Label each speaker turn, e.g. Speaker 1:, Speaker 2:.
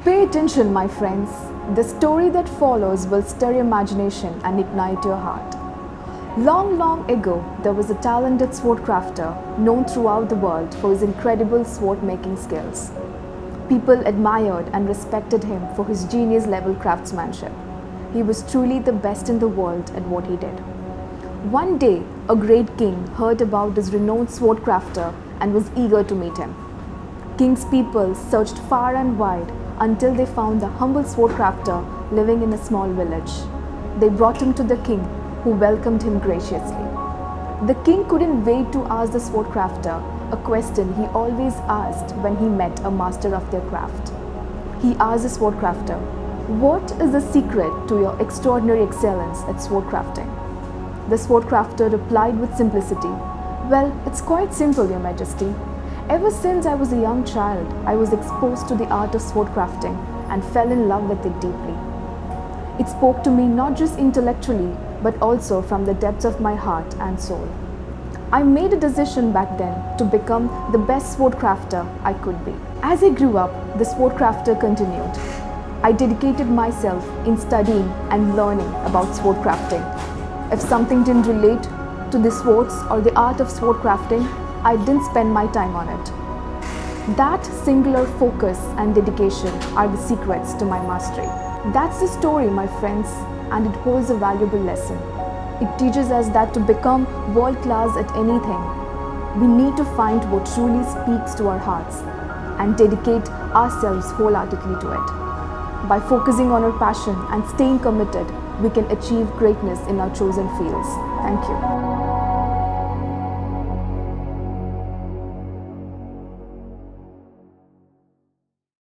Speaker 1: Pay attention, my friends. The story that follows will stir your imagination and ignite your heart. Long, long ago, there was a talented sword crafter known throughout the world for his incredible sword making skills. People admired and respected him for his genius-level craftsmanship. He was truly the best in the world at what he did. One day, a great king heard about this renowned sword crafter and was eager to meet him. King's people searched far and wide until they found a humble sword crafter living in a small village. They brought him to the king, who welcomed him graciously. The king couldn't wait to ask the sword crafter a question he always asked when he met a master of their craft. He asked the sword crafter, "What is the secret to your extraordinary excellence at sword crafting?" The sword crafter replied with simplicity, "Well, it's quite simple, Your Majesty. Ever since I was a young child, I was exposed to the art of sword crafting and fell in love with it deeply. It spoke to me not just intellectually, but also from the depths of my heart and soul. I made a decision back then to become the best sword crafter I could be." As I grew up, the sword crafter continued, "I dedicated myself in studying and learning about sword crafting. If something didn't relate to the swords or the art of sword crafting, I didn't spend my time on it." That singular focus and dedication are the secrets to my mastery. That's the story, my friends, and it holds a valuable lesson. It teaches us that to become world-class at anything, we need to find what truly speaks to our hearts and dedicate ourselves wholeheartedly to it. By focusing on our passion and staying committed, we can achieve greatness in our chosen fields. Thank you.